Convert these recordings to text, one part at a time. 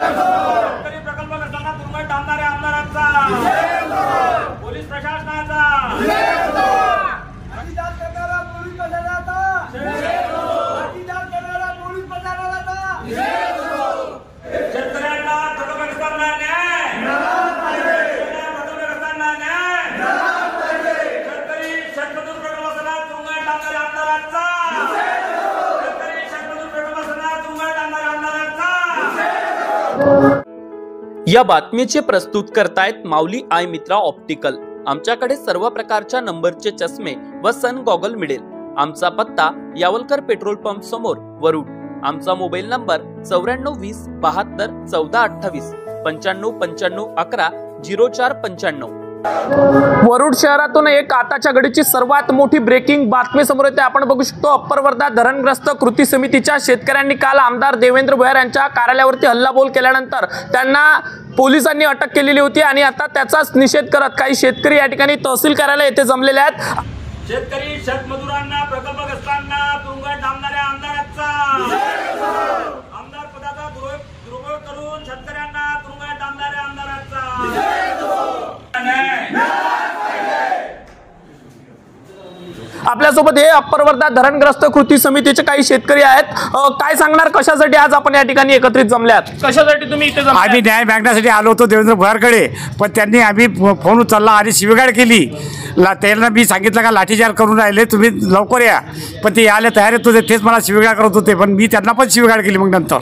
शेतकरी प्रकल्पग्रस्तांना तुरुंगात डांबणाऱ्या आमदारांचा, पोलीस प्रशासनाचा, शेतकऱ्यांना प्रकल्पग्रस्तांना न्याय, प्रकल्पग्रस्तांना न्याय, शेतकरी शेतमजूर प्रकल्पग्रस्तांना तुरुंगात डांबणाऱ्या आमदारांचा, शेतकरी शेतमजूर प्रकल्पग्रस्तांना तुरुंगात डांबणाऱ्या आमदारांचा। या बातमीचे प्रस्तुत करतायत माऊली आय मित्रा ऑप्टिकल। आमच्याकडे सर्व प्रकारच्या नंबरचे चष्मे व सन गॉगल मिळेल। आमचा पत्ता यावलकर पेट्रोल पंप समोर वरुड। आमचा मोबाईल नंबर 9420 72 14 28 95 95 11 0495। वरुड शहरातून एक आताच्या घडीची सर्वात मोठी ब्रेकिंग बातमी समोर येते। आपण बघू शकतो अप्पर वर्धा धरणग्रस्त कृती समितीच्या शेतकऱ्यांनी काल आमदार देवेंद्र भुयार यांच्या कार्यालयावरती हल्लाबोल केल्यानंतर त्यांना पोलिसांनी अटक केलेली होती आणि आता त्याचाच निषेध करत काही शेतकरी या ठिकाणी तहसील कार्यालय येथे जमलेले आहेत। शेतकरी शेतमजुरांना प्रकल्पग्रस्तांना तुरुंगात डांबणाऱ्या आमदारांचा, आमदार पदाचा दुरुपयोग करून शेतकऱ्यांना तुरुंगात डांबणाऱ्या आमदारांचा। आपल्यासोबत हे अप्पर वर्धा धरणग्रस्त कृती समितीचे काही शेतकरी आहेत। काय सांगणार, कशासाठी आज आपण या ठिकाणी एकत्रित जमल्यात, कशासाठी तुम्ही इथे जमलात? आम्ही न्याय मागण्यासाठी आलो होतो देवेंद्र भुयारकडे, पण त्यांनी आम्ही फोन उचलला आणि शिवीगाळ केली। त्यांना मी सांगितलं का लाठीचार्ज करून राहिले, तुम्ही लवकर या, पण ते यायला तयार येत होते। तेच मला शिवीगाळ करत होते, पण मी त्यांना पण शिवीगाळ केली मग नंतर,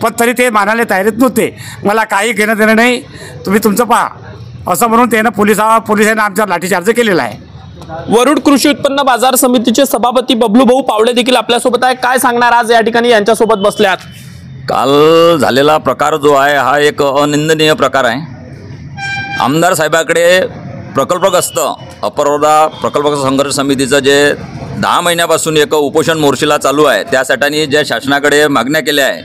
पण तरी ते मानायला तयार येत नव्हते। मला काही घेणं देणं नाही, तुम्ही तुमचं पहा असं म्हणून त्यानं पोलिसांना आमच्यावर लाठीचार्ज केलेला आहे। वरुड कृषी उत्पन्न बाजार समितीचे सभापती बबलू भाऊ पावडे देखील आपल्यासोबत आहे। काय सांगणार आज या ठिकाणी यांच्यासोबत बसल्यात? काल झालेला प्रकार जो आहे हा एक अनिंदनीय प्रकार आहे। आमदार साहेबाकडे प्रकल्पग्रस्त अप्पर वर्धा प्रकल्पग्रस्त संघर्ष समितीचं जे 10 महिन्यापासून एक उपोषण मोर्चेला चालू आहे, त्यासाठी ज्या शासनाकडे मागण्या केल्या आहे,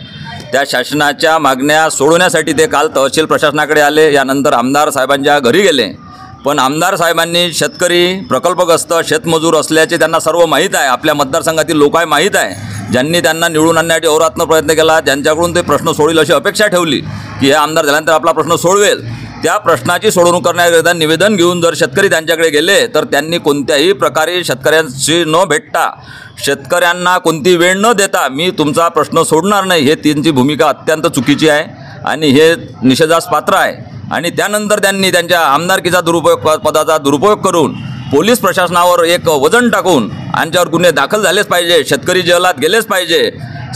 त्या शासनाच्या मागण्या सोडवण्यासाठी ते काल तहसील प्रशासनाकडे आले। यानंतर आमदार साहेबांच्या घरी गेले, पण आमदार साहेबांनी शेतकरी प्रकल्पग्रस्त शेतमजूर असल्याचे त्यांना सर्व माहीत आहे। आपल्या मतदारसंघातील लोकांना माहीत आहे, ज्यांनी त्यांना निवडून आणण्यासाठी अहोरात्र प्रयत्न केला, ज्यांच्याकडून ते प्रश्न सोडवेल अशी अपेक्षा ठेवली की हे आमदार झाल्यानंतर आपला प्रश्न सोडवेल। त्या प्रश्नाची सोडवणूक करण्याकरिता निवेदन घेऊन जर शेतकरी त्यांच्याकडे गेले तर त्यांनी कोणत्याही प्रकारे शेतकऱ्यांशी न भेटता, शेतकऱ्यांना कोणती वेळ न देता मी तुमचा प्रश्न सोडणार नाही, हे त्यांची भूमिका अत्यंत चुकीची आहे आणि हे निषेधास पात्र आहे। आणि त्यानंतर त्यांनी त्यांच्या आमदारकीचा पदाचा दुरुपयोग करून पोलीस प्रशासनावर एक वजन टाकून यांच्यावर गुन्हे दाखल झालेच पाहिजे, शेतकरी जेलात गेलेच पाहिजे।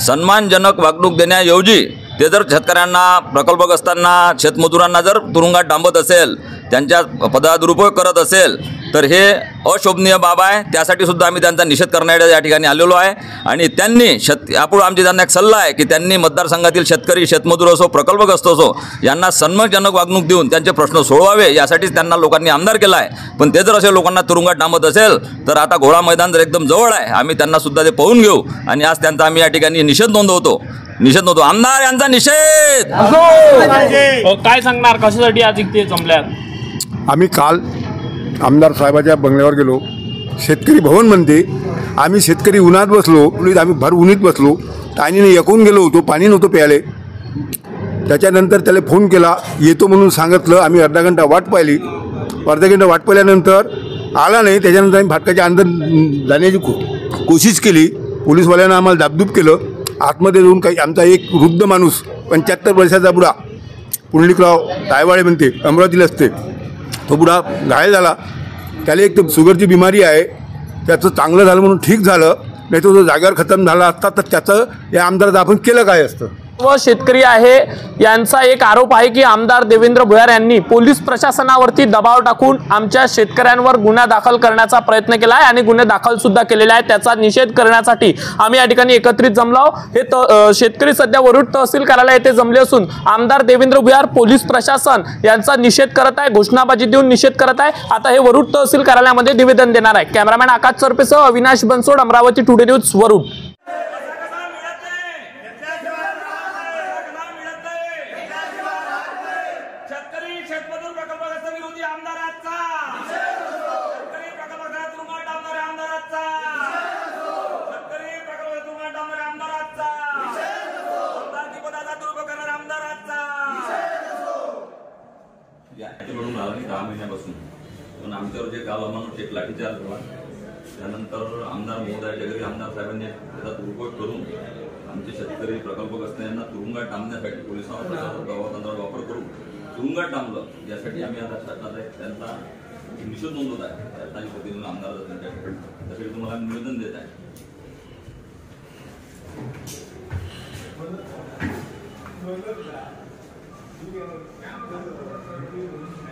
सन्मानजनक वागणूक देण्याऐवजी ते जर शेतकऱ्यांना प्रकल्पग्रस्तांना शेतमजुरांना जर तुरुंगात डांबत असेल, त्यांच्या पदाचा दुरुपयोग करत असेल तर हे अशोभनीय बाब आहे। त्यासाठी सुद्धा आम्ही त्यांचा निषेध करण्यासाठी या ठिकाणी आलेलो आहे आणि त्यांनी यापुढे आमची त्यांना एक सल्ला आहे की त्यांनी मतदारसंघातील शेतकरी शेतमजूर असो प्रकल्पग्रस्त असो यांना सन्मानजनक वागणूक देऊन त्यांचे प्रश्न सोडवावे, यासाठीच त्यांना लोकांनी आमदार केला आहे। पण ते जर असे लोकांना तुरुंगात डांबत असेल तर आता घोडा मैदान जर एकदम जवळ आहे, आम्ही त्यांना सुद्धा ते पाहून घेऊ आणि आज त्यांचा आम्ही या ठिकाणी निषेध नोंदवतो। आमदार यांचा निषेध। काय सांगणार, कशासाठी आज इथे जमल्यात? आम्ही काल आमदार साहेबाच्या बंगल्यावर गेलो, शेतकरी भवन म्हणते, आम्ही शेतकरी उन्हात बसलो, आम्ही भर उन्हीत बसलो, टाणीने एकून गेलो होतो, पाणी नव्हतं प्यायले। त्याच्यानंतर त्याला फोन केला, येतो म्हणून सांगितलं। आम्ही अर्धा घंटा वाट पाहिली, अर्धा घंटा वाट पाहिल्यानंतर आला नाही। त्याच्यानंतर आम्ही फाटकाच्या अंदर जाण्याची कोशिश केली, पोलीसवाल्यांना आम्हाला दाबदूब केलं। आतमध्ये जाऊन काही आमचा एक वृद्ध माणूस 75 वर्षाचा बुडा, पुंडलिकराव तायवाळे म्हणते, अमरावतीला असते, तो बुडा घायल झाला। त्याला एक तर शुगरची बिमारी आहे, त्याचं चांगलं झालं म्हणून ठीक झालं, नाही तर तो जागेवर खतम झाला असता तर त्याचं या आमदाराचं आपण केलं काय असतं। व शेतकरी आहे यांचा एक आरोप आहे की आमदार देवेंद्र भुयार यांनी पोलीस प्रशासनावरती दबाव टाकून आमच्या शेतकऱ्यांवर गुन्हा दाखल करण्याचा प्रयत्न केला आहे आणि गुन्हे दाखल सुद्धा केलेले आहेत। त्याचा निषेध करण्यासाठी आम्ही या ठिकाणी एकत्रित जमलो। हे शेतकरी सध्या वरुड तहसील कार्यालय येथे जमले असून आमदार देवेंद्र भुयार पोलीस प्रशासन यांचा निषेध करत आहे, घोषणाबाजी देऊन निषेध करत आहे। आता हे वरुड तहसील कार्यालयामध्ये निवेदन देणार आहे। कॅमेरामॅन आकाश सरपेसह अविनाश बनसोड, अमरावती टुडे न्यूज, वरुड। शेतमजूर प्रकल्पग्रस्त विरोधी आमदारांचा, शेतकरी प्रकल्पग्रस्त तुरुंगात डांबणाऱ्या आमदारांचा, शेतकरी प्रकल्पग्रस्त तुरुंगात डांबणाऱ्या आमदारांचा, आमदारकी पदाचा दुरुपयोग करणाऱ्या आमदारांचा। घडून राहिला नाही 10 महिन्यापासून. पण आमच्यावर जे काल अमानुष एक लाठीचार्ज झाला त्यानंतर आमदार महोदयाच्या घरी आमदार साहेबांनी त्याचा दुरुपयोग करून आमचे शेतकरी प्रकल्पग्रस्त यांना तुरुंगात टांबण्यासाठी पोलिसांचा वापर करून तुरुंगात टांबलं. यासाठी आम्ही आता शासनात त्यांचा निषेध नोंदवत आहे. शासनाच्या प्रतिनिधी आमदार त्यासाठी तुम्हाला निवेदन देत आहे. Thank you.